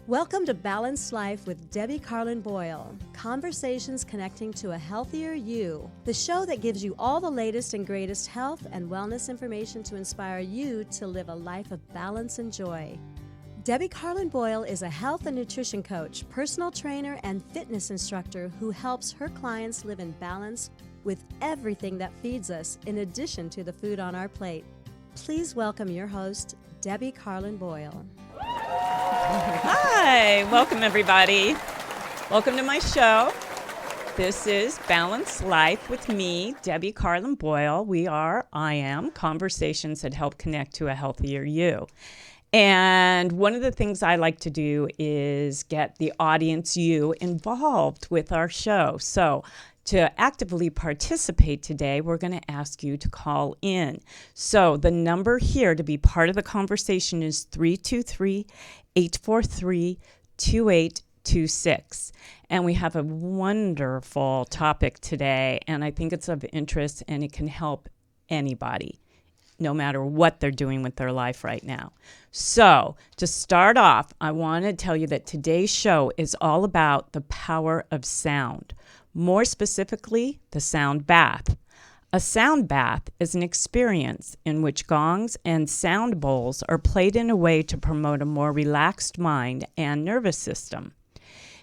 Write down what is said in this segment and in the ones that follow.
Welcome to Balanced Life with Debbie Carlin Boyle. Conversations connecting to a healthier you. The show that gives you all the latest and greatest health and wellness information to inspire you to live a life of balance and joy. Debbie Carlin Boyle is a health and nutrition coach, personal trainer, and fitness instructor who helps her clients live in balance with everything that feeds us, in addition to the food on our plate. Please welcome your host, Debbie Carlin Boyle. Hi, welcome everybody. Welcome to my show. This is Balanced Life with me, Debbie Carlin Boyle. I am conversations that help connect to a healthier you. And one of the things I like to do is get the audience, you, involved with our show. So to actively participate today, we're going to ask you to call in. So the number here to be part of the conversation is 323-843-2826. And we have a wonderful topic today, and I think it's of interest, and it can help anybody, no matter what they're doing with their life right now. So to start off, I want to tell you that today's show is all about the power of sound. More specifically, the sound bath. A sound bath is an experience in which gongs and sound bowls are played in a way to promote a more relaxed mind and nervous system.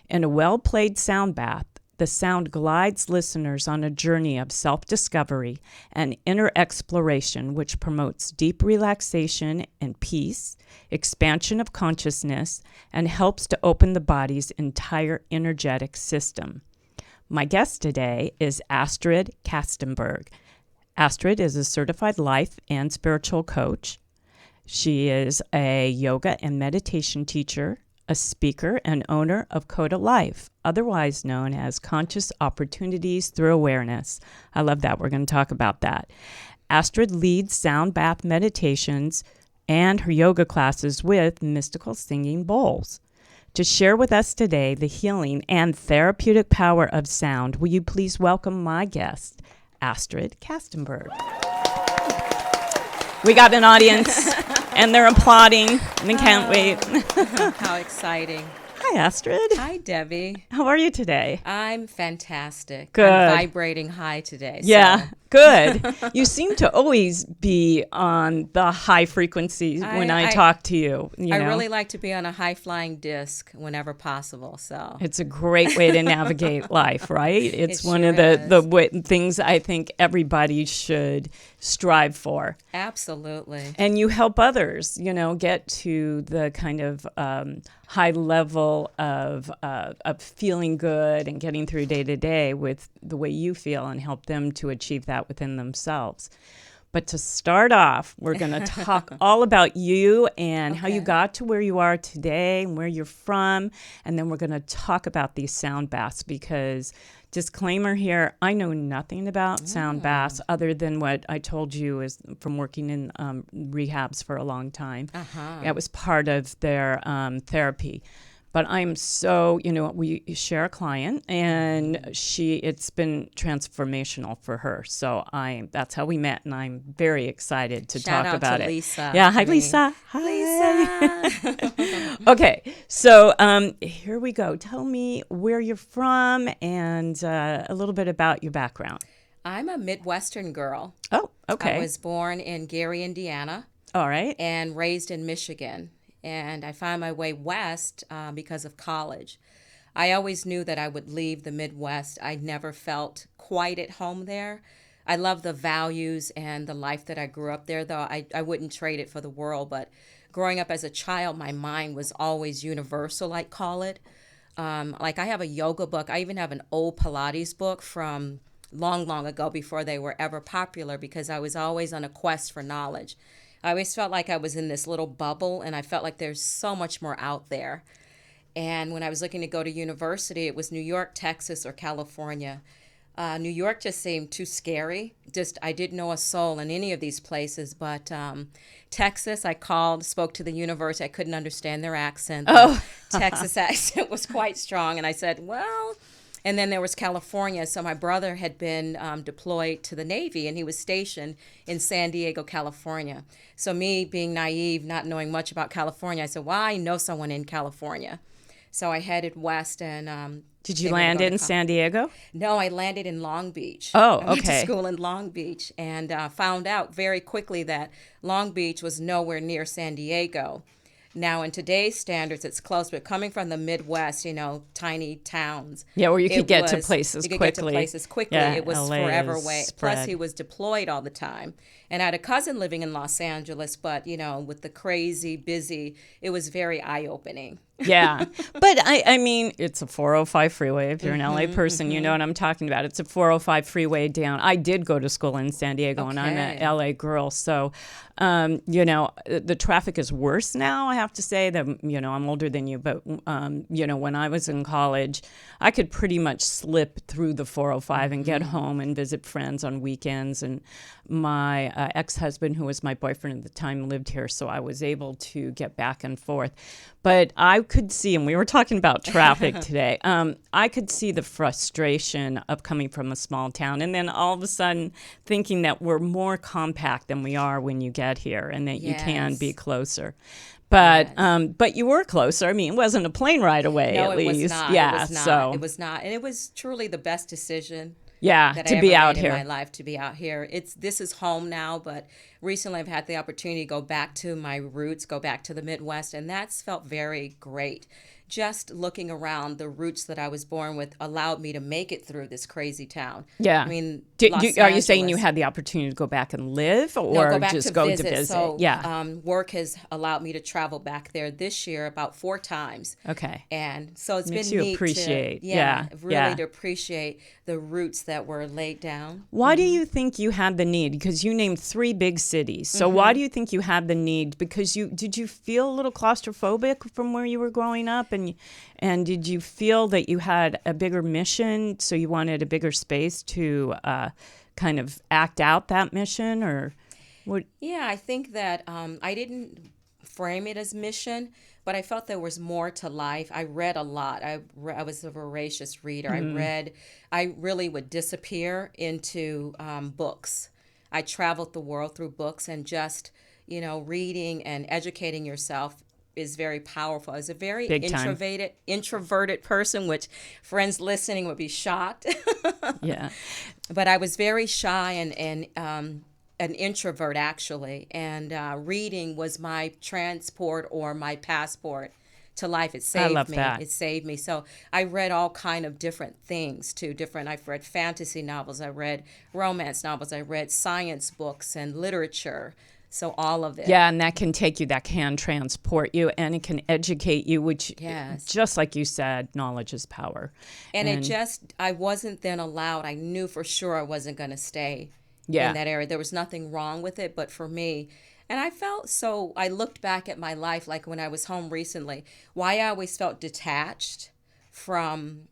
In a well-played sound bath, the sound glides listeners on a journey of self-discovery and inner exploration, which promotes deep relaxation and peace, expansion of consciousness, and helps to open the body's entire energetic system. My guest today is Astrid Kastenberg. Astrid is a certified life and spiritual coach. She is a yoga and meditation teacher, a speaker, and owner of Coda Life, otherwise known as Conscious Opportunities Through Awareness. I love that. We're going to talk about that. Astrid leads sound bath meditations and her yoga classes with mystical singing bowls. To share with us today the healing and therapeutic power of sound, will you please welcome my guest, Astrid Kastenberg. We got an audience, and they're applauding, and they can't wait. How exciting. Hi, Astrid. Hi, Debbie. How are you today? I'm fantastic. Good. I'm vibrating high today. Yeah, good. You seem to always be on the high frequencies when I talk to you. I really like to be on a high-flying disc whenever possible. So it's a great way to navigate life, right? It's one sure of the things I think everybody should strive for. Absolutely. And you help others, get to the kind of high level of feeling good and getting through day to day with the way you feel, and help them to achieve that within themselves. But to start off, we're going to talk all about you and how you got to where you are today and where you're from. And then we're going to talk about these sound baths, because disclaimer here, I know nothing about sound baths other than what I told you is from working in rehabs for a long time. That was part of their therapy. But I'm so, we share a client, and it's been transformational for her. So that's how we met, and I'm very excited to talk about it. Lisa. Yeah, hi, Lisa. Hi. Lisa. Okay, so here we go. Tell me where you're from and a little bit about your background. I'm a Midwestern girl. Oh, okay. I was born in Gary, Indiana. All right. And raised in Michigan. And I found my way west because of college. I always knew that I would leave the Midwest. I never felt quite at home there. I love the values and the life that I grew up there, though I wouldn't trade it for the world. But growing up as a child, my mind was always universal, I'd call it. Like I have a yoga book. I even have an old Pilates book from long, long ago before they were ever popular, because I was always on a quest for knowledge. I always felt like I was in this little bubble, and I felt like there's so much more out there. And when I was looking to go to university, it was New York, Texas, or California. New York just seemed too scary. I didn't know a soul in any of these places. But Texas, I spoke to the university. I couldn't understand their accent. The Texas accent was quite strong. And I said, well... And then there was California. So my brother had been deployed to the Navy, and he was stationed in San Diego, California. So me being naive, not knowing much about California, I said, well, I know someone in California. So I headed west and Did you they were land going to in San Diego? No, I landed in Long Beach. Oh, I went to okay. school in Long Beach and found out very quickly that Long Beach was nowhere near San Diego. Now, in today's standards, it's close, but coming from the Midwest, tiny towns. Yeah, where you could get to You places could quickly. get to places quickly. Yeah, It was LA forever is away. spread. Plus, he was deployed all the time. And I had a cousin living in Los Angeles, but, with the crazy, busy, it was very eye-opening. Yeah. But I mean, it's a 405 freeway. If you're an LA person, you know what I'm talking about. It's a 405 freeway down. I did go to school in San Diego, and I'm an Okay. LA girl. So, the traffic is worse now, I have to say. That, I'm older than you. But, when I was in college, I could pretty much slip through the 405 and get home and visit friends on weekends. And my ex-husband, who was my boyfriend at the time, lived here. So I was able to get back and forth. But I could see, and we were talking about traffic today, I could see the frustration of coming from a small town and then all of a sudden thinking that we're more compact than we are when you get here and that you can Yes. be closer. But Yes. but you were closer. I mean, it wasn't a plane ride away, No, at it least. was not. Yeah, It was not. so It was not. And it was truly the best decision yeah, that to I be ever out made in my here. life, to be out here. This is home now, but recently I've had the opportunity to go back to my roots, go back to the Midwest, and that's felt very great. Just looking around, the roots that I was born with allowed me to make it through this crazy town. Yeah. I mean, Are you saying you Angeles- had the opportunity to go back and live, or No, go back just to go visit. to visit? So, Yeah. work has allowed me to travel back there this year about 4 times. Okay. And so it's Makes been you neat appreciate. to, Yeah, really yeah. to appreciate the roots that were laid down. Why do you think you had the need? Because you named 3 big cities. So why do you think you had the need? Because did you feel a little claustrophobic from where you were growing up, and did you feel that you had a bigger mission, so you wanted a bigger space to kind of act out that mission, or what? Yeah, I think that I didn't frame it as mission, but I felt there was more to life. I read a lot. I was a voracious reader. I really would disappear into books. I traveled the world through books, and just, reading and educating yourself is very powerful. I was a very Big time. introverted person, which friends listening would be shocked. Yeah. But I was very shy and an introvert, actually, and reading was my transport or my passport to life. It saved love me. that. It saved me. So I read all kind of different things too. I've read fantasy novels. I read romance novels. I read science books and literature. So all of it. Yeah, and that can transport you, and it can educate you, which, Yes. just like you said, knowledge is power. And I wasn't then allowed. I knew for sure I wasn't going to stay Yeah. in that area. There was nothing wrong with it, but for me, and I looked back at my life, like when I was home recently, why I always felt detached from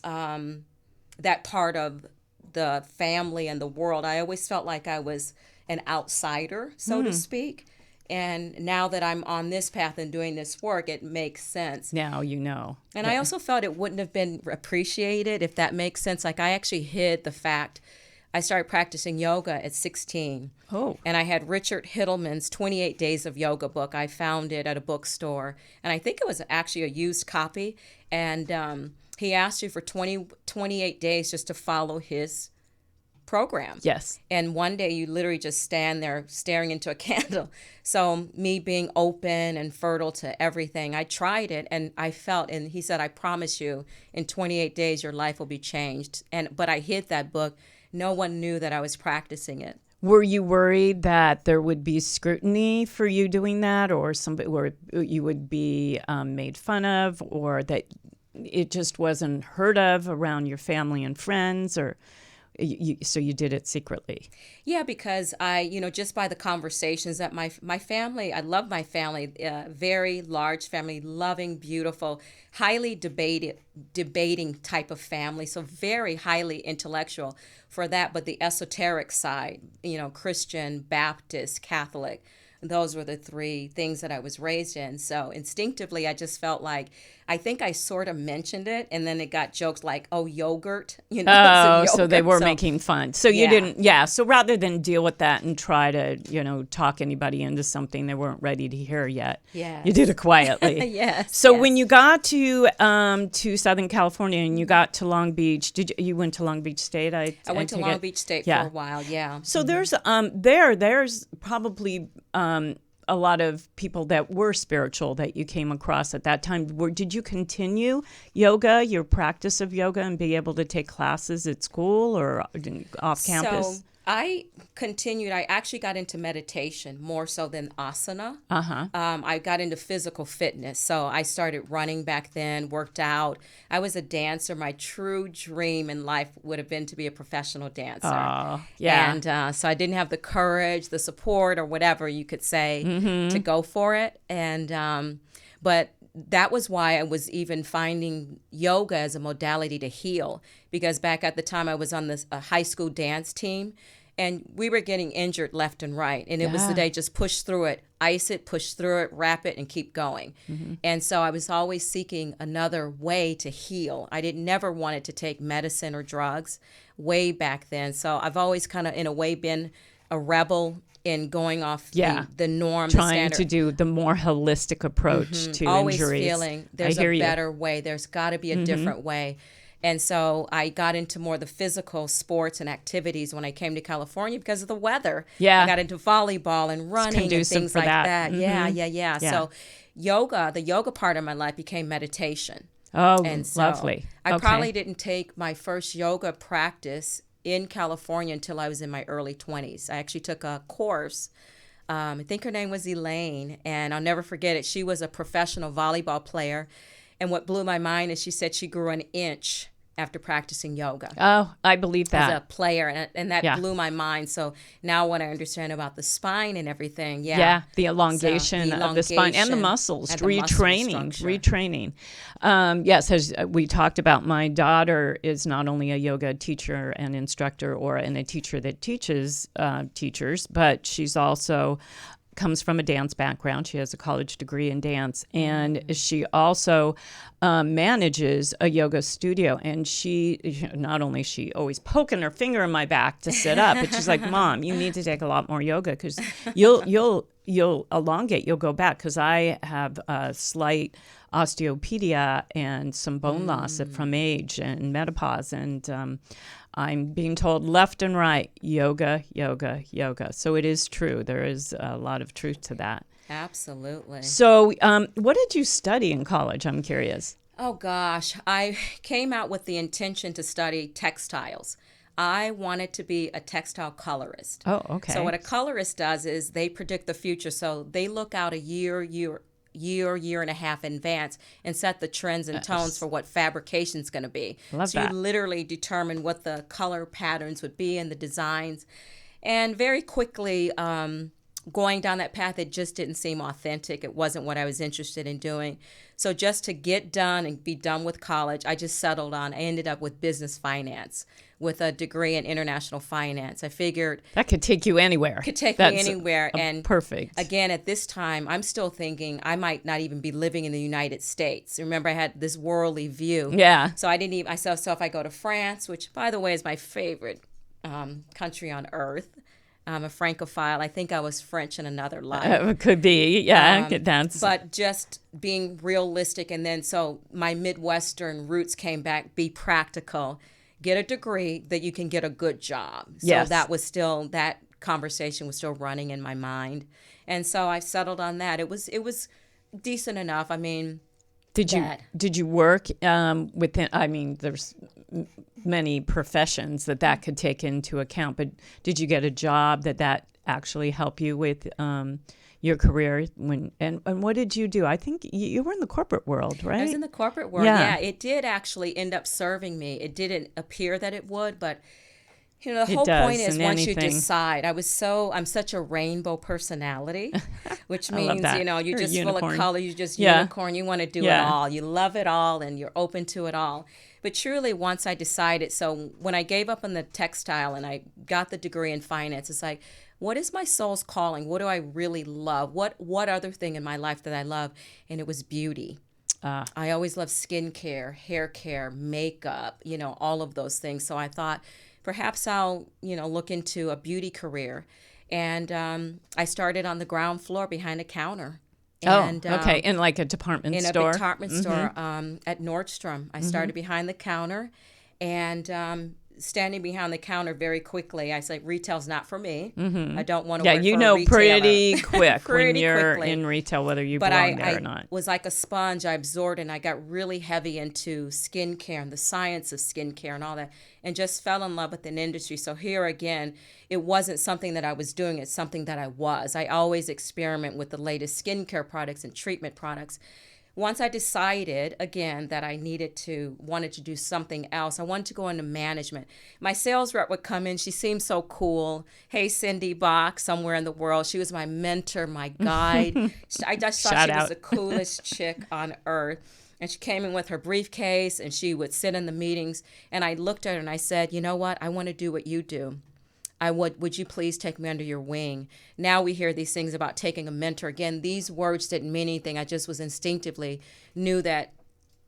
that part of the family and the world. I always felt like I was an outsider, so to speak. And now that I'm on this path and doing this work, it makes sense. Now you know. And I also felt it wouldn't have been appreciated, if that makes sense. Like, I actually hid the fact I started practicing yoga at 16. Oh. And I had Richard Hittleman's 28 Days of Yoga book. I found it at a bookstore. And I think it was actually a used copy. And he asked you for 28 days just to follow his program. Yes. And one day you literally just stand there staring into a candle. So me being open and fertile to everything, I tried it and I felt, and he said, I promise you in 28 days your life will be changed. But I hid that book. No one knew that I was practicing it. Were you worried that there would be scrutiny for you doing that, or somebody, or you would be made fun of, or that it just wasn't heard of around your family and friends, or so you did it secretly? Yeah, because just by the conversations that my family, I love my family, very large family, loving, beautiful, highly debating type of family, so very highly intellectual for that, but the esoteric side, Christian, Baptist, Catholic, those were the three things that I was raised in. So instinctively, I just felt like, I think I sort of mentioned it, and then it got jokes like, "Oh, yogurt," you know. Oh, it's so they yogurt. were So, making fun. So you yeah. didn't, yeah. So rather than deal with that and try to, talk anybody into something they weren't ready to hear yet, Yes. you did it quietly. Yes. So yes. when you got to Southern California and you got to Long Beach, you went to Long Beach State? I went to take Long it? Beach State Yeah. for a while. Yeah. So there's probably a lot of people that were spiritual that you came across at that time. Did you continue yoga, your practice of yoga, and be able to take classes at school or off campus? So I continued. I actually got into meditation more so than asana. I got into physical fitness. So I started running back then, worked out. I was a dancer. My true dream in life would have been to be a professional dancer. Yeah. And so I didn't have the courage, the support, or whatever you could say to go for it. And but that was why I was even finding yoga as a modality to heal, because back at the time I was on this high school dance team, and we were getting injured left and right. And it was the day, just push through it, ice it, push through it, wrap it, and keep going. And so I was always seeking another way to heal. I never wanted to take medicine or drugs way back then. So I've always kind of, in a way, been a rebel in going off the norm, trying the standard. to do the more holistic approach to Always injuries. feeling there's a better way. There's got to be a different way. And so I got into more the physical sports and activities when I came to California because of the weather. Yeah. I got into volleyball and running and things like that. Yeah. So the yoga part of my life became meditation. Oh, And so lovely. I Okay. probably didn't take my first yoga practice in California until I was in my early 20s. I actually took a course. I think her name was Elaine, and I'll never forget it. She was a professional volleyball player. And what blew my mind is she said she grew an inch after practicing yoga Oh, I believe as a that. player, and that Yeah. blew my mind. So now when I understand about the spine and everything, The elongation So, of the spine and the elongation muscles, and the muscle retraining. structure. Yes, as we talked about, my daughter is not only a yoga teacher and instructor and a teacher that teaches teachers, but she's also comes from a dance background. She has a college degree in dance, and she also manages a yoga studio. And not only she always poking her finger in my back to sit up, but she's like, "Mom, you need to take a lot more yoga because you'll elongate. You'll go back because I have a slight osteopenia and some bone loss from age and menopause, and I'm being told left and right, yoga, yoga, yoga. So it is true. There is a lot of truth to that. Absolutely. So what did you study in college? I'm curious. Oh, gosh. I came out with the intention to study textiles. I wanted to be a textile colorist. Oh, okay. So what a colorist does is they predict the future. So they look out a year and a half in advance and set the trends and tones for what fabrication is going to be. Love so that. you literally determine what the color patterns would be and the designs. And very quickly, going down that path, it just didn't seem authentic. It wasn't what I was interested in doing. So just to get done and be done with college, I just settled on, I ended up with business finance with a degree in international finance. I figured that could take you anywhere. me anywhere. And perfect. Again, at this time, I'm still thinking I might not even be living in the United States. Remember, I had this worldly view. Yeah. So I didn't even, I said, so if I go to France, which by the way is my favorite country on earth, I'm a Francophile. I think I was French in another life. It could be, yeah. But just being realistic, and then so my Midwestern roots came back, be practical, get a degree that you can get a good job. So Yes. that conversation was still running in my mind. And so I settled on that. It was decent enough. I mean, Did you work within? I mean, there's many professions that could take into account, but did you get a job that actually helped you with your career? And what did you do? I think you were in the corporate world, right? I was in the corporate world. Yeah. Yeah, it did actually end up serving me. It didn't appear that it would, but the whole does point is in once anything. you decide. I'm such a rainbow personality, which I love means that. you're You're a just full of unicorn. color. You're just Yeah. unicorn. You want to do it Yeah. all. You love it all, and you're open to it all. But truly, once I decided, so when I gave up on the textile and I got the degree in finance, it's like, what is my soul's calling? What do I really love? What other thing in my life that I love? And it was beauty. I always loved skincare, hair care, makeup, all of those things. So I thought perhaps I'll, look into a beauty career. And I started on the ground floor behind a counter. And, okay. In like a department store? In a department store at Nordstrom. I started behind the counter, and standing behind the counter very quickly, I said, retail's not for me. I don't want to work for a retailer. Pretty quick when you're in retail, whether you belong there or not. I was like a sponge. I absorbed, and I got really heavy into skincare and the science of skincare and all that, and just fell in love with an industry. So here again, it wasn't something that I was doing. It's something that I was. I always experiment with the latest skincare products and treatment products. Once I decided, again, that I wanted to do something else, I wanted to go into management. My sales rep would come in. She seemed so cool. Hey, Cindy Bach, somewhere in the world. She was my mentor, my guide. I just thought she was the coolest chick on earth. And she came in with her briefcase, and she would sit in the meetings. And I looked at her, and I said, you know what? I want to do what you do. Would you please take me under your wing? Now we hear these things about taking a mentor. Again, these words didn't mean anything. I just was instinctively knew that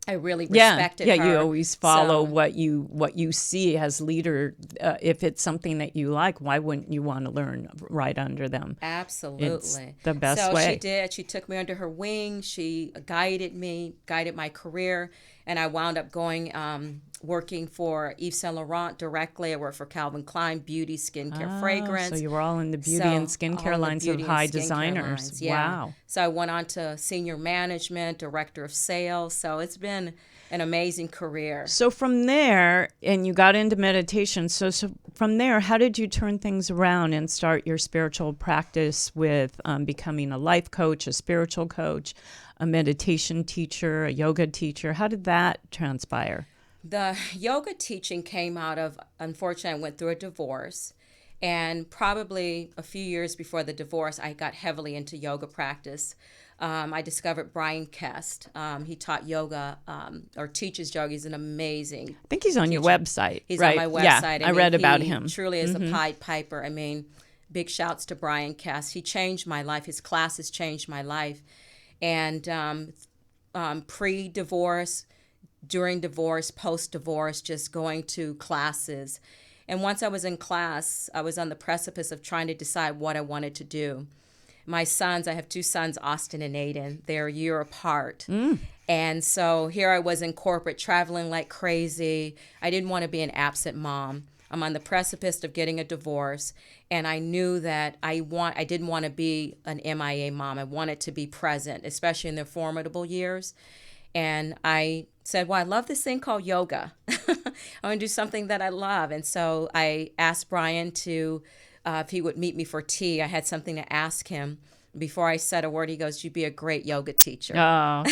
I really respected her. Yeah, you always follow what you see as leader. If it's something that you like, why wouldn't you want to learn right under them? Absolutely. It's the best way. So she did. She took me under her wing. She guided my career, and I wound up going working for Yves Saint Laurent directly. I worked for Calvin Klein, beauty, skincare, fragrance. So you were all in the beauty and skincare lines of high designers. Wow. So I went on to senior management, director of sales. So it's been an amazing career. So from there, and you got into meditation. So from there, how did you turn things around and start your spiritual practice with becoming a life coach, a spiritual coach, a meditation teacher, a yoga teacher? How did that transpire? The yoga teaching came out of, unfortunately, I went through a divorce. And probably a few years before the divorce, I got heavily into yoga practice. I discovered Brian Kest. He taught yoga or teaches yoga. He's an amazing I think he's on teacher. your website, He's right? on my website. Yeah, I read about him. He truly is a Pied Piper. I mean, big shouts to Brian Kest. He changed my life. His classes changed my life. And pre-divorce, during divorce, post-divorce, just going to classes. And once I was in class, I was on the precipice of trying to decide what I wanted to do. My sons, I have two sons, Austin and Aiden. They're a year apart. And so here I was in corporate, traveling like crazy. I didn't want to be an absent mom. I'm on the precipice of getting a divorce, and I knew that I didn't want to be an MIA mom. I wanted to be present, especially in their formidable years. And I said, well, I love this thing called yoga. I want to do something that I love. And so I asked Brian to, if he would meet me for tea. I had something to ask him. Before I said a word, he goes, you'd be a great yoga teacher. Oh.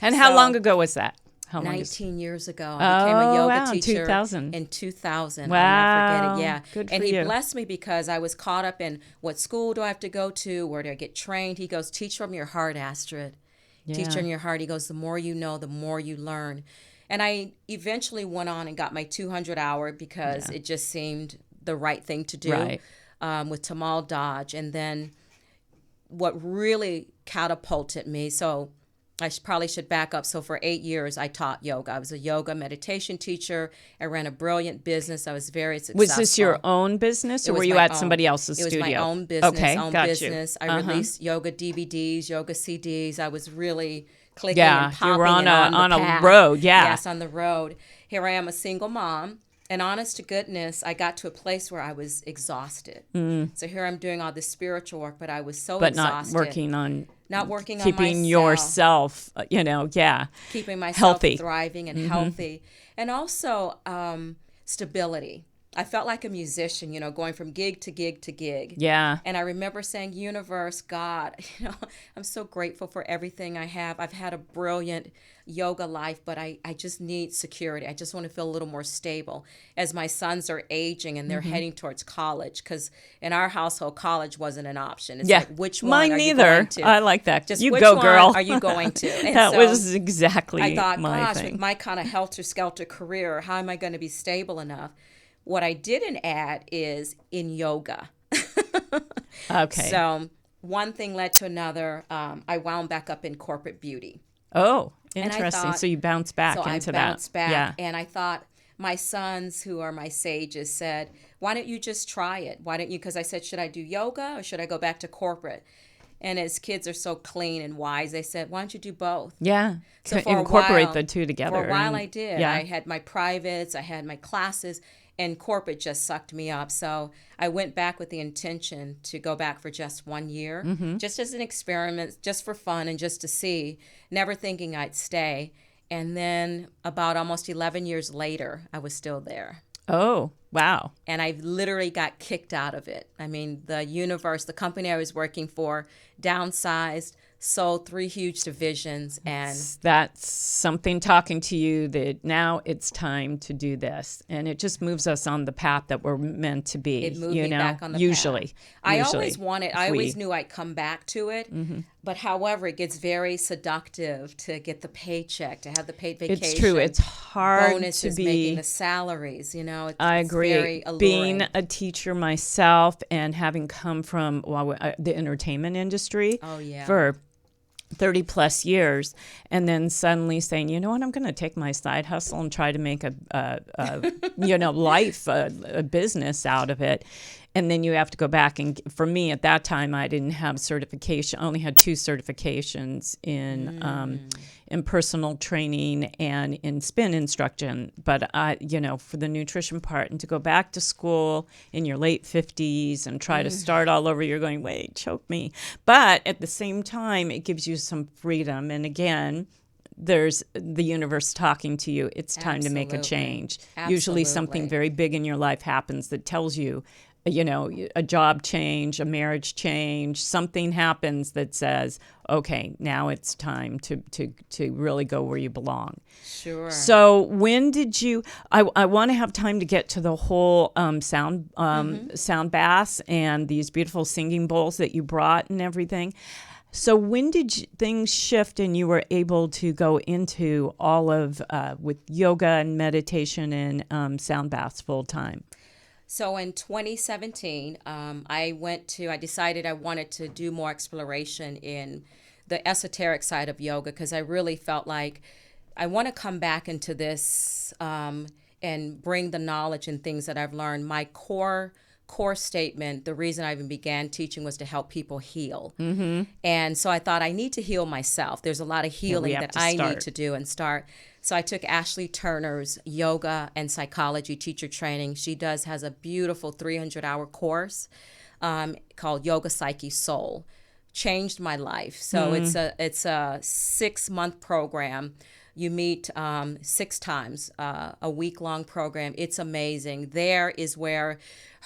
And how long ago was that? 19 years ago. I became a yoga teacher 2000. In 2000. Wow. I'll never forget it. Yeah. Good for and you. he blessed me because I was caught up in what school do I have to go to? Where do I get trained? He goes, teach from your heart, Astrid. Yeah. Teach from your heart. He goes, the more you know, the more you learn. And I eventually went on and got my 200 hour because it just seemed the right thing to do with Tamal Dodge. And then what really catapulted me, so I probably should back up. So for 8 years, I taught yoga. I was a yoga meditation teacher. I ran a brilliant business. I was very successful. Was this your own business, or were you at somebody else's studio? It was my own business. Okay, got business. you. I released yoga DVDs, yoga CDs. I was really clicking and popping. You were on a path. road. Yeah. Yes, on the road. Here I am, a single mom. And honest to goodness, I got to a place where I was exhausted. So here I'm doing all this spiritual work, but I was so exhausted. Not working on keeping yourself, keeping myself healthy, thriving and healthy, and also stability. I felt like a musician, going from gig to gig to gig. Yeah. And I remember saying, universe, God, I'm so grateful for everything I have. I've had a brilliant yoga life, but I just need security. I just want to feel a little more stable as my sons are aging and they're heading towards college, because in our household, college wasn't an option. It's like, which one Mine are neither. you going to? I like that. Just you which go, one girl. are you going to? And that so was exactly I thought, my gosh, thing. with my kind of helter-skelter career, how am I going to be stable enough? What I didn't add is in yoga. Okay. So one thing led to another. I wound back up in corporate beauty. Oh, And I interesting. thought- So you bounce back So I into bounced that. back, Yeah. and I thought my sons, who are my sages, said, "Why don't you just try it? Why don't you?" Because I said, "Should I do yoga or should I go back to corporate?" And as kids are so clean and wise, they said, "Why don't you do both?" Yeah. So for Incorporate a while, the two together. For a while, and- I did. Yeah. I had my privates, I had my classes, and corporate just sucked me up. So I went back with the intention to go back for just 1 year, just as an experiment, just for fun and just to see, never thinking I'd stay. And then about almost 11 years later, I was still there. Oh, wow. And I literally got kicked out of it. I mean, the universe, the company I was working for, downsized, sold 3 huge divisions, and That's something talking to you that now it's time to do this. And it just moves us on the path that we're meant to be. it moved you me know, back on the usually. path. I Usually, I always knew I'd come back to it. But however, it gets very seductive to get the paycheck, to have the paid vacation. It's true. It's hard bonuses, to making be. the salaries. You know, I it's agree. very alluring. Being a teacher myself and having come from the entertainment industry Oh, yeah. for 30 plus years, and then suddenly saying, you know what, I'm going to take my side hustle and try to make a business out of it. And then you have to go back and, for me at that time, I didn't have certification. I only had 2 certifications in personal training and in spin instruction. But for the nutrition part, and to go back to school in your late 50s and try to start all over, you're going, wait, choke me. But at the same time, it gives you some freedom. And again, there's the universe talking to you. It's time to make a Absolutely. change. Usually something Absolutely. very big in your life happens that tells you, a job change, a marriage change, something happens that says, okay, now it's time to really go where you belong. Sure. So when did you, I want to have time to get to the whole sound baths and these beautiful singing bowls that you brought and everything. So when did things shift and you were able to go into all of, with yoga and meditation and sound baths full time? So in 2017, I decided I wanted to do more exploration in the esoteric side of yoga, because I really felt like I want to come back into this and bring the knowledge and things that I've learned. My core statement, the reason I even began teaching, was to help people heal. Mm-hmm. And so I thought, I need to heal myself. There's a lot of healing that I need to do and start. So I took Ashley Turner's yoga and psychology teacher training. She has a beautiful 300-hour course called Yoga Psyche Soul. Changed my life. So it's a 6-month program. You meet 6 times, a week-long program. It's amazing. There is where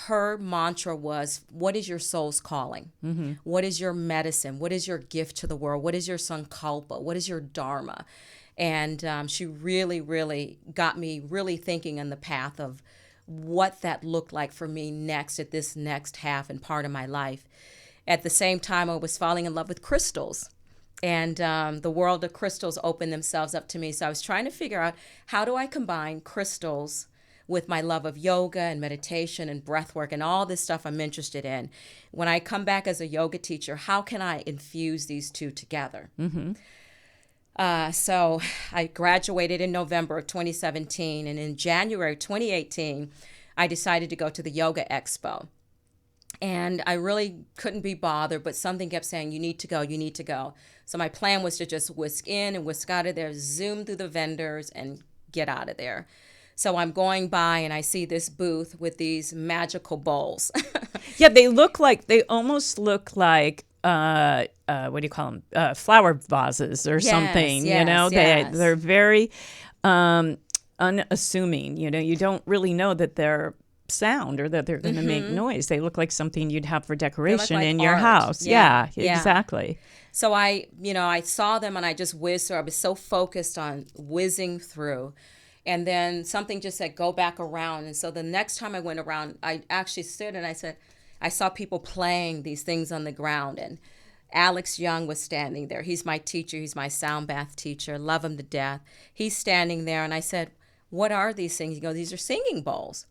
her mantra was, what is your soul's calling? Mm-hmm. What is your medicine? What is your gift to the world? What is your sankalpa? What is your dharma? And she really, really got me really thinking on the path of what that looked like for me next, at this next half and part of my life. At the same time, I was falling in love with crystals. And the world of crystals opened themselves up to me. So I was trying to figure out, how do I combine crystals with my love of yoga and meditation and breath work and all this stuff I'm interested in? When I come back as a yoga teacher, how can I infuse these two together? Mm-hmm. So I graduated in November of 2017. And in January 2018, I decided to go to the Yoga Expo. And I really couldn't be bothered, but something kept saying, you need to go, you need to go. So my plan was to just whisk in and whisk out of there, zoom through the vendors and get out of there. So I'm going by and I see this booth with these magical bowls. Yeah, they almost look like, what do you call them? Flower vases or something, yes. They're very unassuming, you don't really know that they're sound or that they're going to make noise. They look like something you'd have for decoration in your art. house. Yeah, exactly. So I saw them and I just whizzed through. I was so focused on whizzing through. And then something just said, go back around. And so the next time I went around, I actually stood and I said, I saw people playing these things on the ground. And Alex Young was standing there. He's my teacher. He's my sound bath teacher. Love him to death. He's standing there. And I said, what are these things? He goes, these are singing bowls.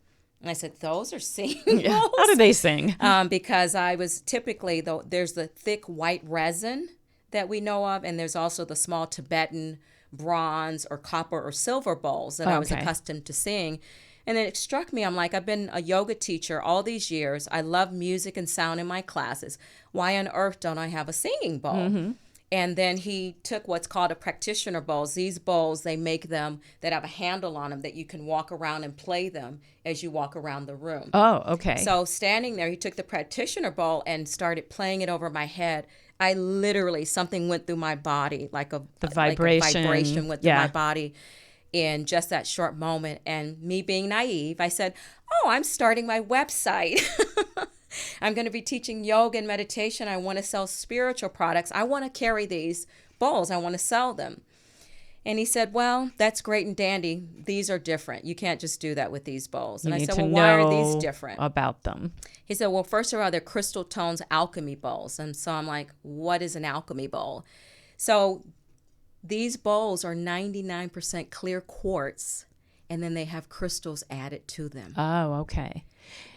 And I said, those are singing Yeah. bowls? How do they sing? Because I was typically, though, there's the thick white resin that we know of, and there's also the small Tibetan bronze or copper or silver bowls that I was Okay. accustomed to seeing. And then it struck me, I'm like, I've been a yoga teacher all these years. I love music and sound in my classes. Why on earth don't I have a singing bowl? And then he took what's called a practitioner bowls. These bowls, they make them that have a handle on them that you can walk around and play them as you walk around the room. Oh, okay. So standing there, he took the practitioner bowl and started playing it over my head. I literally, something went through my body, like a vibration went through my body in just that short moment. And me being naive, I said, oh, I'm starting my website. I'm going to be teaching yoga and meditation. I want to sell spiritual products. I want to carry these bowls. I want to sell them. And he said, well, that's great and dandy. These are different. You can't just do that with these bowls. And I said, well, why are these different? About them. He said, well, first of all, they're crystal tones alchemy bowls. And so I'm like, what is an alchemy bowl? So these bowls are 99% clear quartz, and then they have crystals added to them. Oh, okay.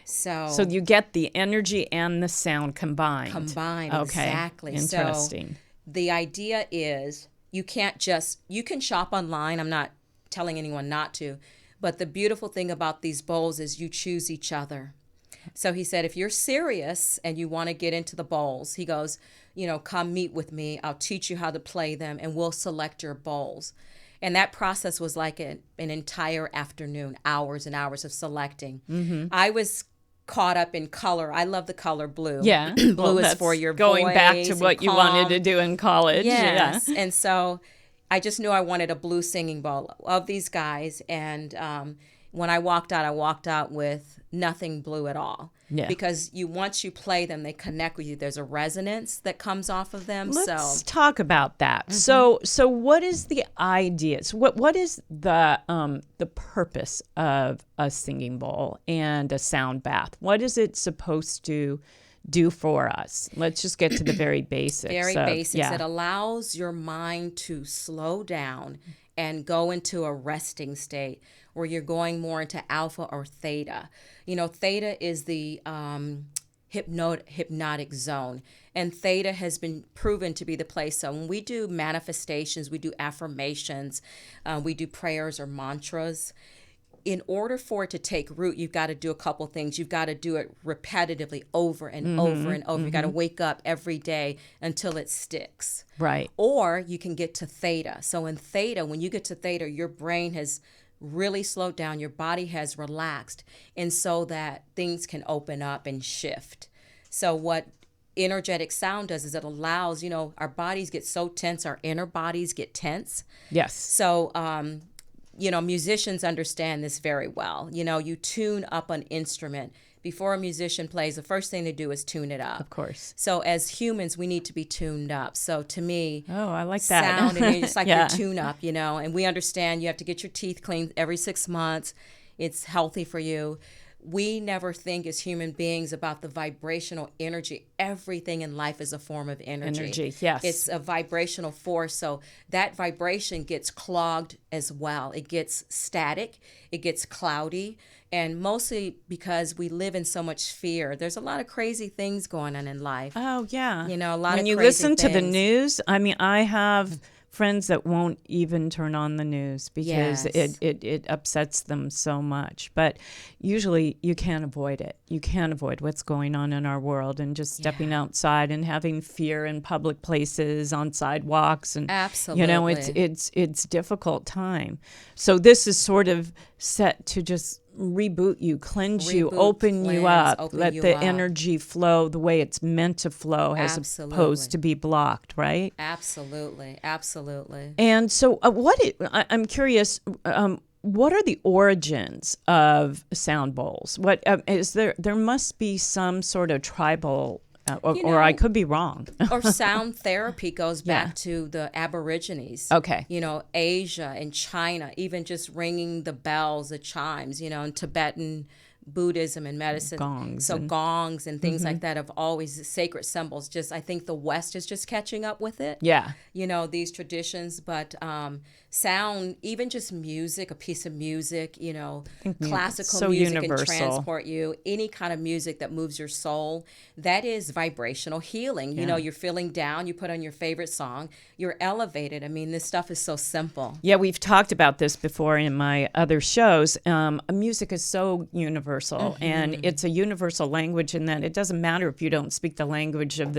So you get the energy and the sound combined. Okay. Exactly. Interesting. So the idea is you can shop online. I'm not telling anyone not to, but the beautiful thing about these bowls is you choose each other. So he said, if you're serious and you want to get into the bowls, he goes, come meet with me. I'll teach you how to play them and we'll select your bowls. And that process was like an entire afternoon, hours and hours of selecting. Mm-hmm. I was caught up in color. I love the color blue. Yeah. Blue is for your going voice back to what you wanted to do in college. Yes. Yeah. And so I just knew I wanted a blue singing bowl of these guys. And when I walked out with nothing blue at all. Yeah. Because once you play them, they connect with you. There's a resonance that comes off of them. Let's talk about that. Mm-hmm. So what is the idea? So what is the purpose of a singing bowl and a sound bath? What is it supposed to do for us? Let's just get to the very basics. It allows your mind to slow down and go into a resting state where you're going more into alpha or theta. Theta is the hypnotic zone, and theta has been proven to be the place. So when we do manifestations, we do affirmations, we do prayers or mantras. In order for it to take root, you've got to do a couple things. You've got to do it repetitively over and over and over. Mm-hmm. You've got to wake up every day until it sticks. Right. Or you can get to theta. So in theta, when you get to theta, your brain has really slowed down, your body has relaxed, and so that things can open up and shift. So what energetic sound does is it allows, our bodies get so tense, our inner bodies get tense. Yes. So, musicians understand this very well. You tune up an instrument. Before a musician plays, the first thing to do is tune it up. Of course. So as humans, we need to be tuned up. So to me, I like that. Sound and it's like your tune up, and we understand you have to get your teeth cleaned every 6 months. It's healthy for you. We never think as human beings about the vibrational energy. Everything in life is a form of energy. Energy, yes. It's a vibrational force. So that vibration gets clogged as well. It gets static. It gets cloudy. And mostly because we live in so much fear. There's a lot of crazy things going on in life. Oh, yeah. A lot of crazy When you listen to the news, I have friends that won't even turn on the news because it upsets them so much. But usually you can't avoid it. You can't avoid what's going on in our world, and just stepping outside and having fear in public places, on sidewalks, and absolutely, it's difficult time. So this is sort of set to just reboot you, cleanse you, open you up, let the energy flow the way it's meant to flow, as opposed to be blocked, right? Absolutely. And so I'm curious, what are the origins of sound bowls? What is there must be some sort of tribal or I could be wrong. Or sound therapy goes back to the Aborigines. Okay. Asia and China, even just ringing the bells, the chimes, in Tibetan Buddhism and medicine. Gongs So and- gongs and things like that have always sacred symbols. Just I think the West is just catching up with it. Yeah. These traditions, but sound, even just music, a piece of music, classical so music universal. can transport you. Any kind of music that moves your soul, that is vibrational healing. You're feeling down, you put on your favorite song, you're elevated. I mean, this stuff is so simple. Yeah, we've talked about this before in my other shows. Music is so universal, and it's a universal language in that it doesn't matter if you don't speak the language of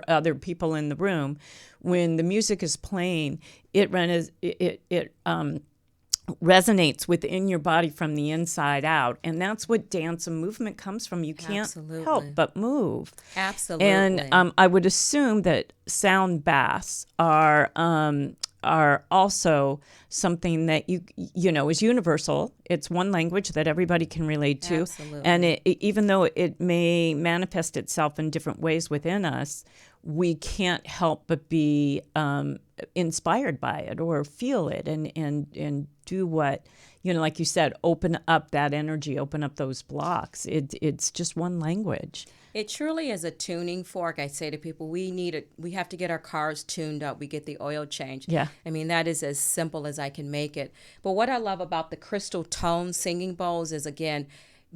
other people in the room. When the music is playing, it resonates within your body from the inside out, and that's what dance and movement comes from. You can't Absolutely. help but move. Absolutely. And I would assume that sound baths are also something that is universal. It's one language that everybody can relate to. Absolutely. And even though it may manifest itself in different ways within us, we can't help but be inspired by it or feel it and do what, like you said, open up that energy, open up those blocks. It's just one language. It truly is a tuning fork. I say to people, we have to get our cars tuned up. We get the oil change. Yeah. I mean, that is as simple as I can make it. But what I love about the crystal tone singing bowls is, again,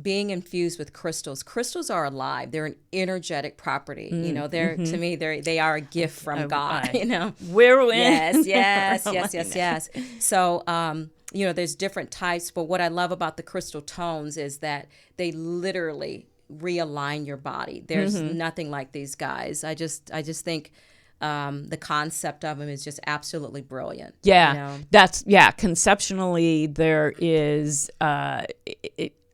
being infused with crystals. Crystals are alive. They're an energetic property. To me, they are a gift from God. We're in. Yes. So, there's different types. But what I love about the crystal tones is that they literally realign your body. There's nothing like these guys. I just think the concept of them is just absolutely brilliant. Yeah, conceptually there is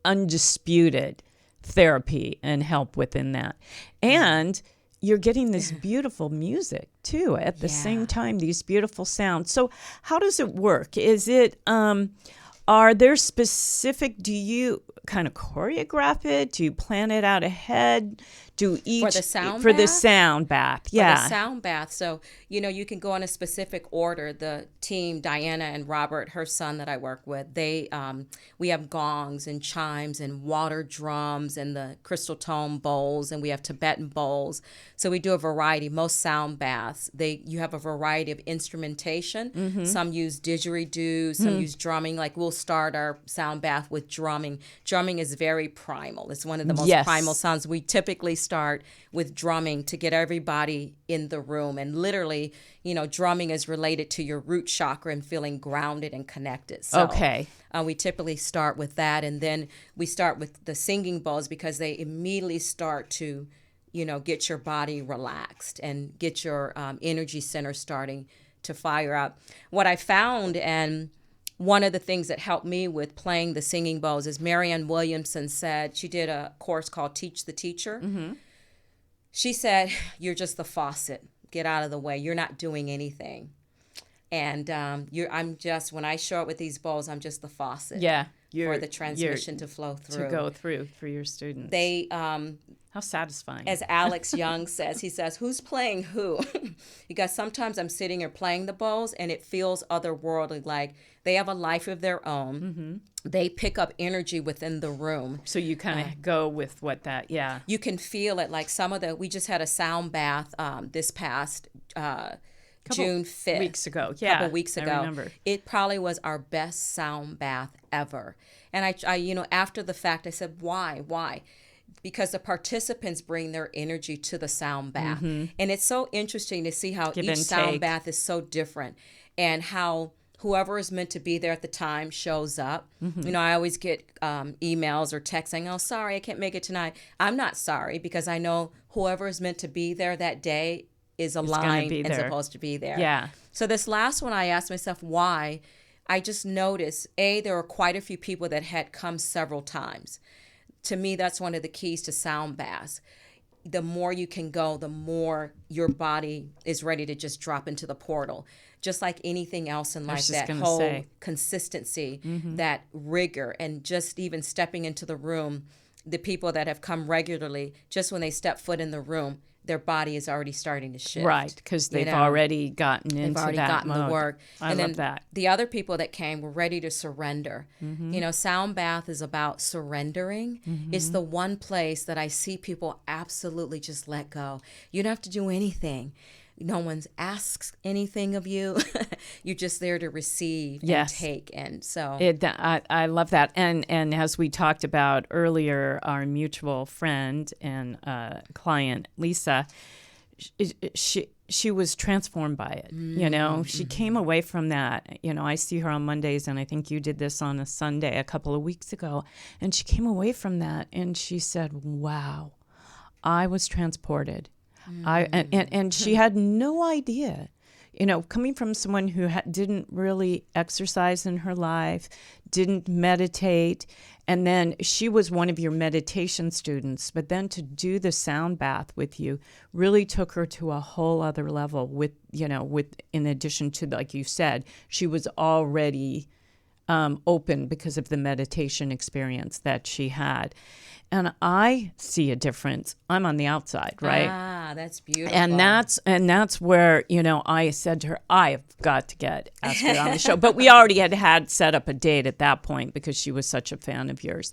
undisputed therapy and help within that, and you're getting this beautiful music too at the same time, these beautiful sounds. So how does it work? Is it are there specific, do you kind of choreograph it? Do you plan it out ahead? For the sound bath? Yeah. For the sound bath. So, you can go in a specific order. The team, Diana and Robert, her son that I work with, we have gongs and chimes and water drums and the crystal tone bowls, and we have Tibetan bowls. So we do a variety. Most sound baths, you have a variety of instrumentation. Some use didgeridoo, some use drumming. Like we'll start our sound bath with drumming. Drumming is very primal. It's one of the most primal sounds. We typically start with drumming to get everybody in the room. And literally, drumming is related to your root chakra and feeling grounded and connected. So, we typically start with that. And then we start with the singing bowls because they immediately start to, get your body relaxed and get your energy center starting to fire up. What I found, and one of the things that helped me with playing the singing bowls is Marianne Williamson said, she did a course called Teach the Teacher. She said, you're just the faucet. Get out of the way. You're not doing anything. And when I show up with these bowls, I'm just the faucet. Yeah. For the transmission to flow through. To go through for your students. How satisfying. As Alex Young says, he says, who's playing who? Because sometimes I'm sitting here playing the bowls and it feels otherworldly, like they have a life of their own. They pick up energy within the room. So you kind of go with what that, You can feel it. Like we just had a sound bath this past June 5th. Weeks ago. A couple weeks ago. I remember. It probably was our best sound bath ever. And I after the fact, I said, why? Because the participants bring their energy to the sound bath. And it's so interesting to see how each sound bath is so different and how whoever is meant to be there at the time shows up. I always get emails or texts saying, oh, sorry, I can't make it tonight. I'm not sorry because I know whoever is meant to be there that day is aligned and supposed to be there. Yeah. So this last one, I asked myself why. I just noticed, there were quite a few people that had come several times. To me, that's one of the keys to sound baths. The more you can go, the more your body is ready to just drop into the portal. Just like anything else in life, that whole consistency, that rigor, and just even stepping into the room, the people that have come regularly, just when they step foot in the room, their body is already starting to shift. Right, because they've you know? already gotten into They've already that gotten mode. the work. I and love then that. the other people that came were ready to surrender. You know, sound bath is about surrendering. It's the one place that I see people absolutely just let go. You don't have to do anything. No one asks anything of you. You're just there to receive and take. And so I love that. And as we talked about earlier, our mutual friend and client, Lisa, she was transformed by it. You know, she came away from that. You know, I see her on Mondays, and I think you did this on a Sunday a couple of weeks ago. And she came away from that, and she said, wow, I was transported. And she had no idea, you know, coming from someone who didn't really exercise in her life, didn't meditate, and then she was one of your meditation students, but then to do the sound bath with you really took her to a whole other level with, you know, in addition to, like you said, she was already open because of the meditation experience that she had. And I see a difference. I'm on the outside, right? Ah, that's beautiful. And that's where, you know, I said to her, I have got to get Astrid on the show. But we already had set up a date at that point because she was such a fan of yours.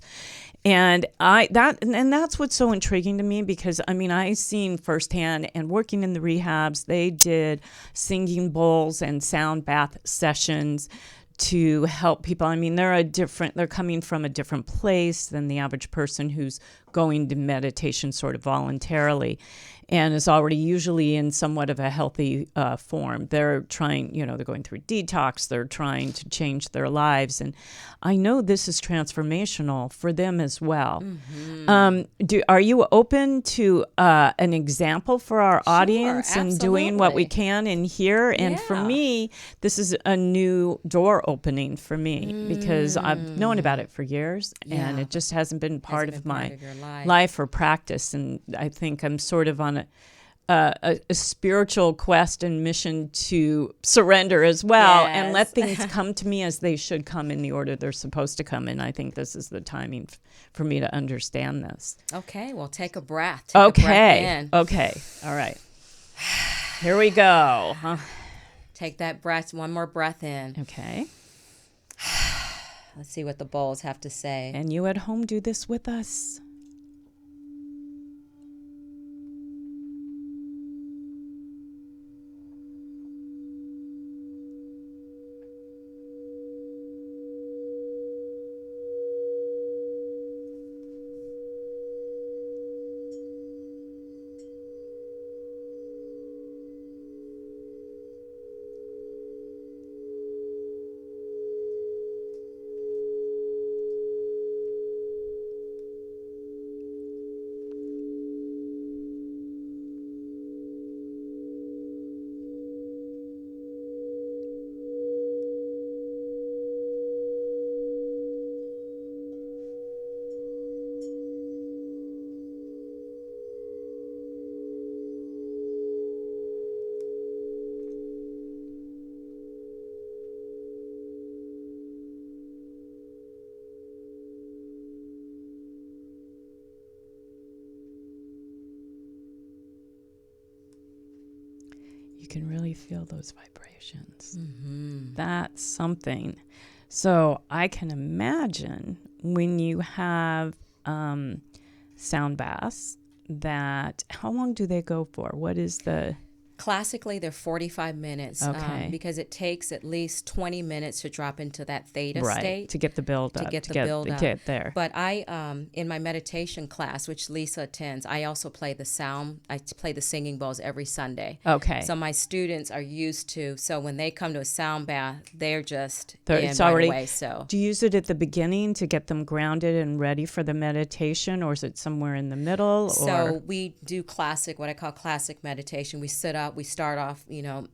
And that's what's so intriguing to me, because I mean, I seen firsthand, and working in the rehabs, they did singing bowls and sound bath sessions to help people. I mean, they're coming from a different place than the average person who's going to meditation sort of voluntarily and is already usually in somewhat of a healthy form. They're trying, you know, they're going through detox, they're trying to change their lives. And I know this is transformational for them as well. Are you open to an example for our audience and doing what we can in here? And for me, this is a new door opening for me because I've known about it for years and it just hasn't been part of my life or practice. And I think I'm sort of on a spiritual quest and mission to surrender as well and let things come to me as they should come in the order they're supposed to come. And I think this is the timing for me to understand this. Okay, well, take a breath. Okay. All right. Here we go. Take that breath, one more breath in. Okay. Let's see what the bowls have to say. And you at home, do this with us. You can really feel those vibrations. That's something. So I can imagine when you have sound baths, that how long do they go for? What is the... Classically, they're 45 minutes because it takes at least 20 minutes to drop into that theta state. To get the build up. To get there. But I, in my meditation class, which Lisa attends, I also play the singing bowls every Sunday. Okay. So my students are used to, so when they come to a sound bath, they're just it's right already, away. So do you use it at the beginning to get them grounded and ready for the meditation, or is it somewhere in the middle? So we do what I call classic meditation. We sit up. We start off, doing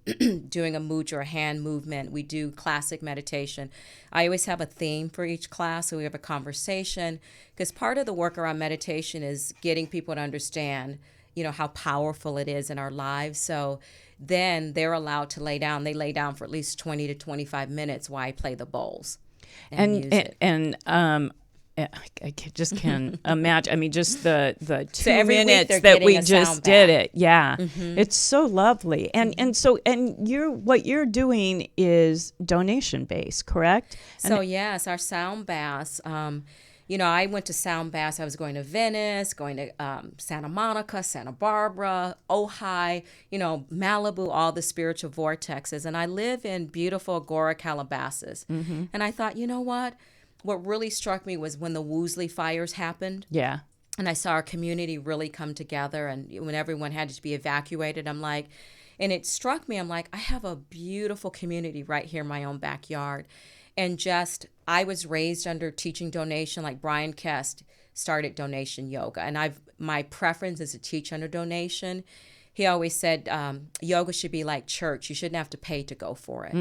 a mudra, a hand movement. We do classic meditation. I always have a theme for each class, so we have a conversation, because part of the work around meditation is getting people to understand, how powerful it is in our lives. So then they're allowed to lay down. They lay down for at least 20 to 25 minutes while I play the bowls. just can imagine. I mean, just the So 2 every week minutes they're that getting we a just sound did bath. it. Yeah. It's so lovely. And what you're doing is donation based, correct? So yes, our sound baths. I went to sound baths. I was going to Venice, going to Santa Monica, Santa Barbara, Ojai, Malibu, all the spiritual vortexes. And I live in beautiful Agora, Calabasas. And I thought, you know what? What really struck me was when the Woolsey fires happened. Yeah. And I saw our community really come together. And when everyone had to be evacuated, and it struck me, I'm like, I have a beautiful community right here in my own backyard. And I was raised under teaching donation, like Brian Kest started donation yoga. And my preference is to teach under donation. He always said yoga should be like church. You shouldn't have to pay to go for it.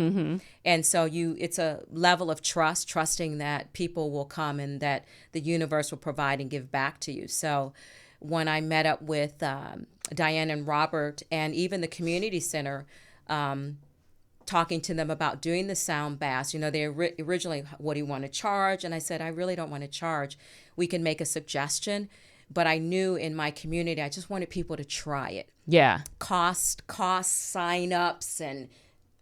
And so it's a level of trusting that people will come and that the universe will provide and give back to you. So when I met up with Diane and Robert and even the community center, talking to them about doing the sound baths, they originally, what do you want to charge? And I said, I really don't want to charge. We can make a suggestion. But I knew in my community, I just wanted people to try it. Yeah. Cost sign-ups and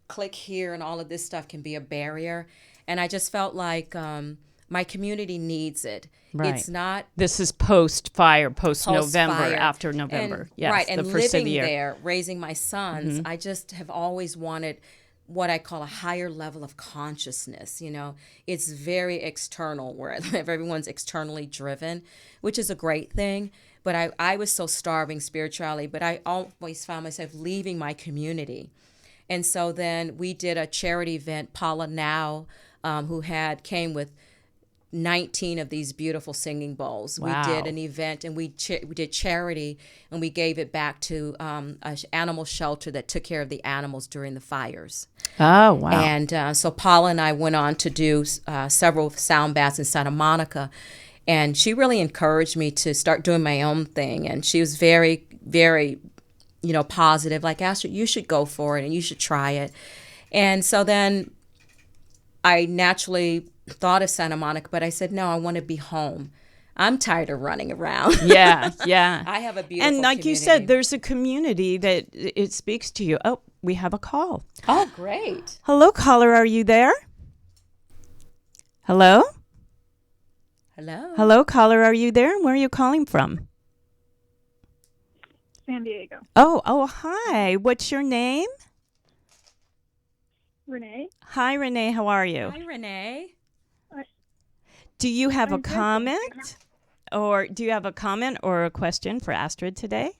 click here and all of this stuff can be a barrier. And I just felt like my community needs it. Right. It's not... This is post-November, after November. Yes, right, and the first living of the year. there, raising my sons, I just have always wanted what I call a higher level of consciousness. It's very external, where everyone's externally driven, which is a great thing. But I was so starving spiritually, but I always found myself leaving my community. And so then we did a charity event. Paula Now, who came with 19 of these beautiful singing bowls. Wow. We did an event and we did charity, and we gave it back to an animal shelter that took care of the animals during the fires. Oh, wow. And so Paula and I went on to do several sound baths in Santa Monica, and she really encouraged me to start doing my own thing. And she was very, very, positive, like, Astrid, you should go for it and you should try it. And so then I naturally thought of Santa Monica, but I said, no, I want to be home. I'm tired of running around. Yeah. I have a beautiful And like community. you said, there's a community that it speaks to you. Oh, we have a call. Oh, great. Hello, caller. Are you there? Hello? Hello. Hello, caller. Are you there? Where are you calling from? San Diego. Oh, hi. What's your name? Renee. Hi, Renee. How are you? Hi, Renee. Do you have a I'm good, thank comment? Or do you have a comment or a question for Astrid today?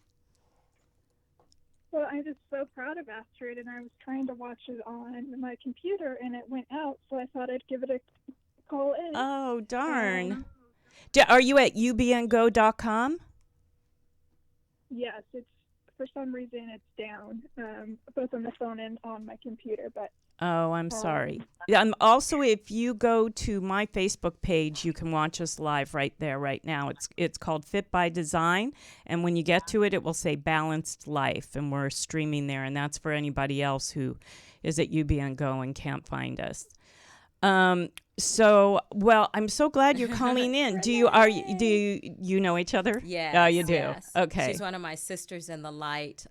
Well, I'm just so proud of Astrid, and I was trying to watch it on my computer, and it went out, so I thought I'd give it a call in. Oh, darn. Are you at ubngo.com? Yes, for some reason it's down, both on the phone and on my computer, but Oh, I'm sorry. Also, if you go to my Facebook page, you can watch us live right there, right now. It's called Fit by Design, and when you get to it, it will say Balanced Life, and we're streaming there, and that's for anybody else who is at UBN Go and can't find us. So, well, I'm so glad you're calling in. Do you know each other? Yes. Oh, you do. Yes. Okay. She's one of my sisters in the light.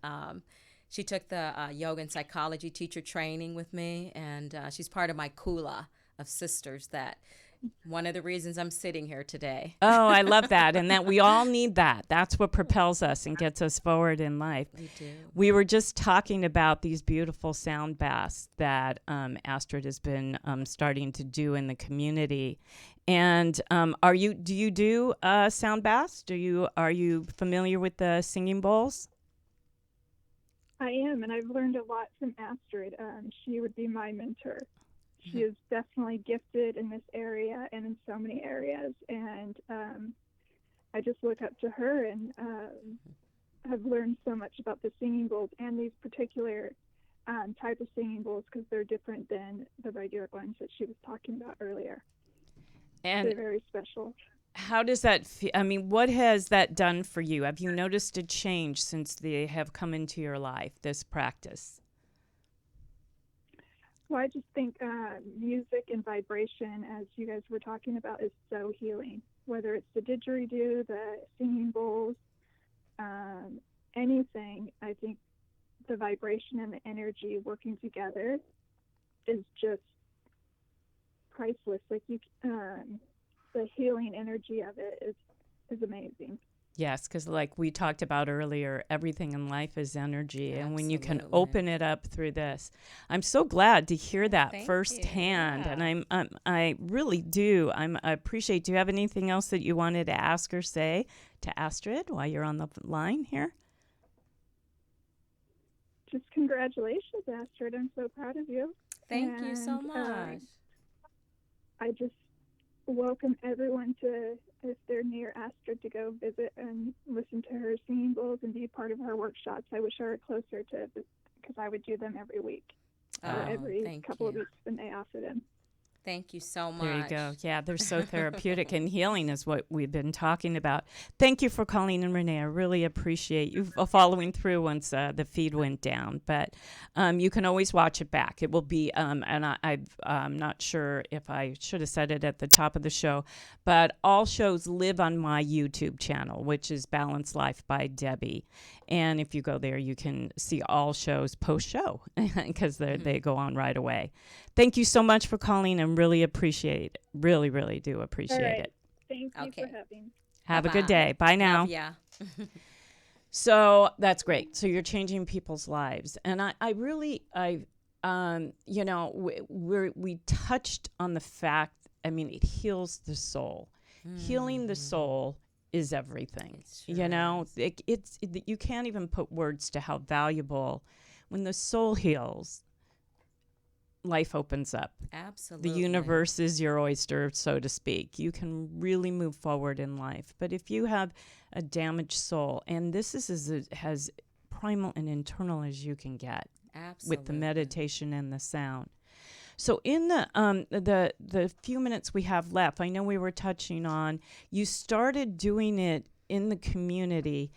She took the yoga and psychology teacher training with me, and she's part of my kula of sisters. That one of the reasons I'm sitting here today. Oh, I love that, and that we all need that. That's what propels us and gets us forward in life. We do. We were just talking about these beautiful sound baths that Astrid has been starting to do in the community. And do you do sound baths? Are you familiar with the singing bowls? I am, and I've learned a lot from Astrid. She would be my mentor. She is definitely gifted in this area and in so many areas, and I just look up to her and have learned so much about the singing bowls and these particular type of singing bowls, because they're different than the regular ones that she was talking about earlier. And they're very special. how does that feel? I mean, what has that done for you? Have you noticed a change since they have come into your life, this practice? Well, I just think music and vibration, as you guys were talking about, is so healing. Whether it's the didgeridoo, the singing bowls, anything, I think the vibration and the energy working together is just priceless. Like the healing energy of it is amazing. Yes, because like we talked about earlier, everything in life is energy. And when you can Absolutely. open it up through this, I'm so glad to hear that Thank you. firsthand. Yeah. And I really do. I appreciate. Do you have anything else that you wanted to ask or say to Astrid while you're on the line here? Just congratulations, Astrid. I'm so proud of you. Thank you so And, much. I just welcome everyone to, if they're near Astrid, to go visit and listen to her singing bowls and be part of her workshops. I wish I were closer to, because I would do them every week or every thank couple of you. weeks when they offer them. Thank you so much. There you go. Yeah, they're so therapeutic, and healing is what we've been talking about. Thank you for calling in, Renee. I really appreciate you following through once the feed went down. But you can always watch it back. It will be, and I'm not sure if I should have said it at the top of the show, but all shows live on my YouTube channel, which is Balanced Life by Debbie. And if you go there, you can see all shows post-show because they go on right away. Thank you so much for calling and really appreciate, really do appreciate All right. it. Thank you Okay. for having. Have a good Bye-bye. day. Bye now. Love ya. So that's great. So you're changing people's lives. And we touched on the fact, I mean, it heals the soul. Healing the soul is everything. It sure You know, is. you can't even put words to how valuable when the soul heals, life opens up. Absolutely. The universe is your oyster, so to speak. You can really move forward in life. But if you have a damaged soul, and this is as primal and internal as you can get Absolutely. with the meditation and the sound. So in the few minutes we have left, I know we were touching on, you started doing it in the community.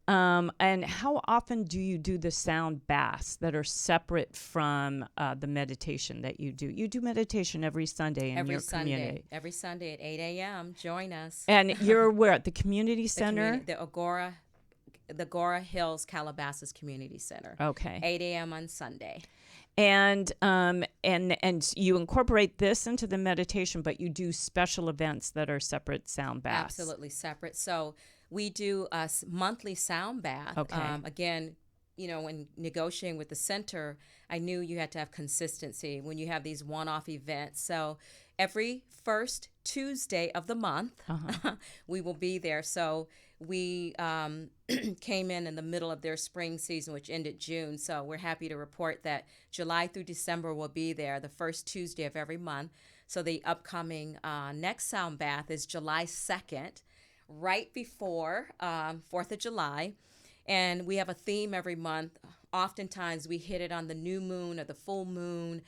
And how often do you do the sound baths that are separate from the meditation that you do? You do meditation every Sunday in your community. Every Sunday at 8 a.m. Join us. And you're where? At the community center? The Agora Hills Calabasas Community Center. Okay. 8 a.m. on Sunday. And you incorporate this into the meditation, but you do special events that are separate sound baths. Absolutely separate. So we do a monthly sound bath. Okay. Again, when negotiating with the center, I knew you had to have consistency when you have these one-off events. So every first Tuesday of the month, we will be there. So we came in the middle of their spring season, which ended June. So we're happy to report that July through December will be there the first Tuesday of every month. So the upcoming next sound bath is July 2nd, right before 4th of July. And we have a theme every month. Oftentimes we hit it on the new moon or the full moon.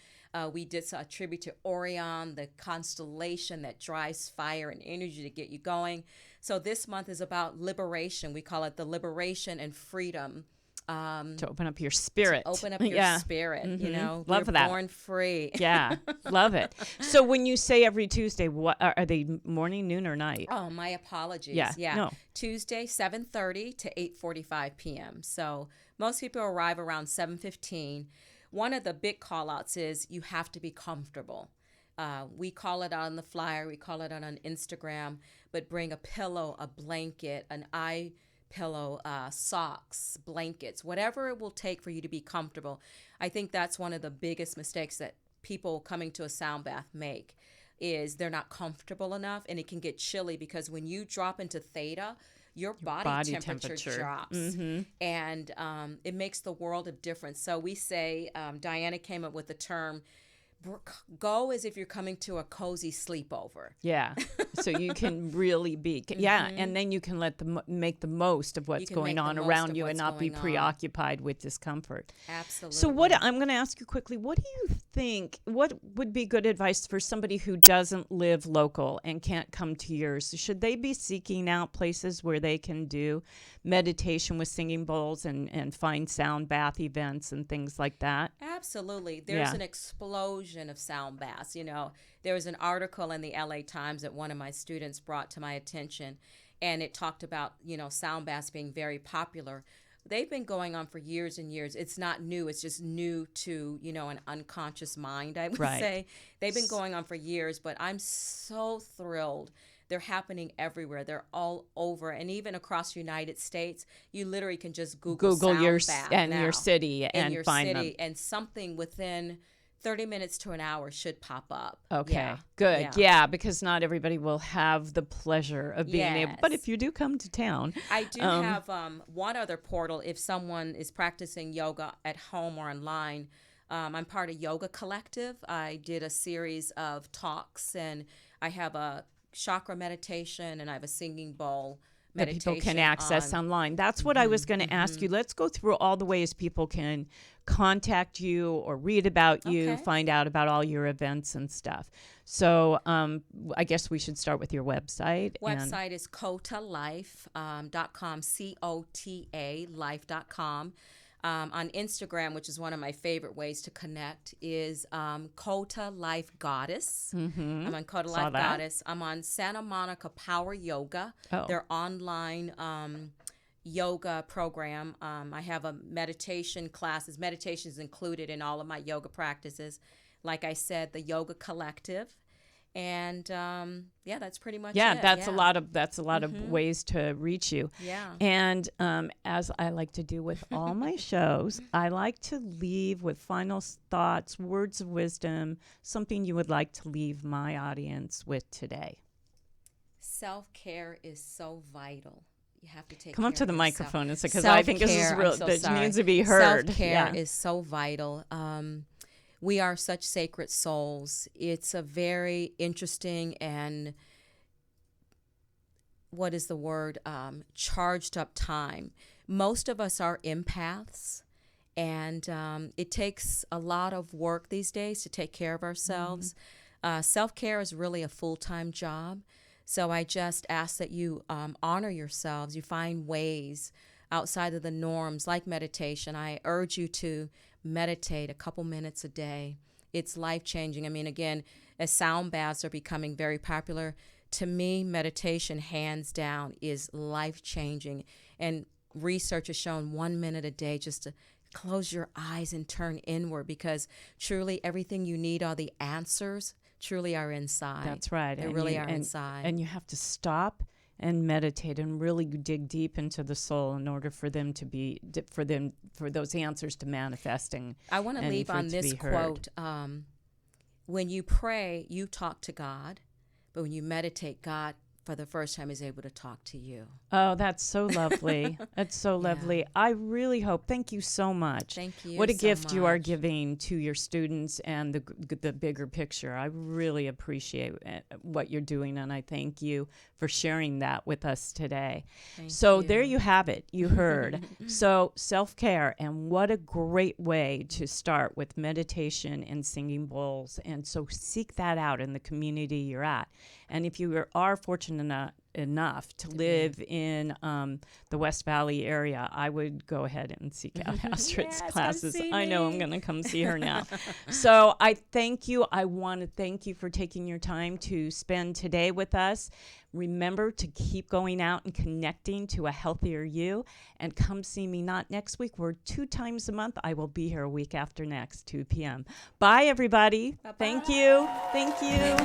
We did a tribute to Orion, the constellation that drives fire and energy to get you going. So this month is about liberation. We call it the liberation and freedom. To open up your spirit. Open up your spirit, Love we're that. born free. Yeah, love it. So when you say every Tuesday, what are they, morning, noon, or night? Oh, my apologies. Yeah, no. Tuesday, 7:30 to 8:45 p.m. So most people arrive around 7:15. One of the big call-outs is you have to be comfortable. We call it out on the flyer. We call it out on Instagram. But bring a pillow, a blanket, an eye pillow, socks, blankets, whatever it will take for you to be comfortable. I think that's one of the biggest mistakes that people coming to a sound bath make, is they're not comfortable enough, and it can get chilly because when you drop into theta, your body temperature drops, and it makes the world of difference. So we say, Diana came up with the term, go as if you're coming to a cozy sleepover. Yeah. So you can really be, yeah. And then you can make the most of what's going on around you and not be preoccupied with discomfort. Absolutely. So I'm going to ask you quickly, what do you think, what would be good advice for somebody who doesn't live local and can't come to yours? Should they be seeking out places where they can do meditation with singing bowls and find sound bath events and things like that? Absolutely. There's an explosion of sound baths. There was an article in the LA Times that one of my students brought to my attention, and it talked about, sound baths being very popular. They've been going on for years and years. It's not new. It's just new to, an unconscious mind, I would say. They've been going on for years, but I'm so thrilled. They're happening everywhere. They're all over, and even across the United States. You literally can just Google your bath and now, your city and and find them. And something within 30 minutes to an hour should pop up. Okay, good. Yeah, because not everybody will have the pleasure of being able. But if you do come to town. I do have one other portal if someone is practicing yoga at home or online. I'm part of Yoga Collective. I did a series of talks, and I have a chakra meditation, and I have a singing bowl that people can access online. That's what I was going to ask you. Let's go through all the ways people can contact you or read about you, find out about all your events and stuff. So I guess we should start with your website. Website is cotalife.com, COTA life.com. On Instagram, which is one of my favorite ways to connect, is Kota Life Goddess. I'm on Kota Life Goddess. I'm on Santa Monica Power Yoga, their online yoga program. I have a meditation classes. Meditation is included in all of my yoga practices. Like I said, the Yoga Collective. And that's pretty much it. That's a lot of ways to reach you. Yeah. And as I like to do with all my shows, I like to leave with final thoughts, words of wisdom, something you would like to leave my audience with today. Self-care is so vital. You have to take Come care up to of the yourself. microphone because I think this is real. That needs to be heard. Self-care is so vital. We are such sacred souls. It's a very interesting and, what is the word, charged up time. Most of us are empaths, and it takes a lot of work these days to take care of ourselves. Self-care is really a full-time job. So I just ask that you honor yourselves. You find ways outside of the norms like meditation. I urge you to meditate a couple minutes a day. It's life-changing. I mean, again, as sound baths are becoming very popular, to me, meditation, hands down, is life-changing. And research has shown 1 minute a day just to close your eyes and turn inward, because truly everything you need, all the answers, truly are inside. That's right. They really are inside. And you have to stop and meditate and really dig deep into the soul in order for them to be for those answers to manifesting. I want to leave on this quote: when you pray, you talk to God, but when you meditate, God for the first time is able to talk to you. Oh, that's so lovely. That's so lovely. I really hope. Thank you so much. Thank you. What a gift you are giving to your students and the bigger picture. I really appreciate what you're doing, and I thank you for sharing that with us today. So there you have it. You heard. So self-care, and what a great way to start with meditation and singing bowls. And so seek that out in the community you're at. And if you are fortunate enough to live in the West Valley area, I would go ahead and seek out Astrid's classes. I know I'm going to come see her now. So I thank you. I want to thank you for taking your time to spend today with us. Remember to keep going out and connecting to a healthier you, and come see me not next week. We're 2 times a month. I will be here a week after next, 2 p.m. Bye, everybody. Bye-bye. Thank you. Thank you.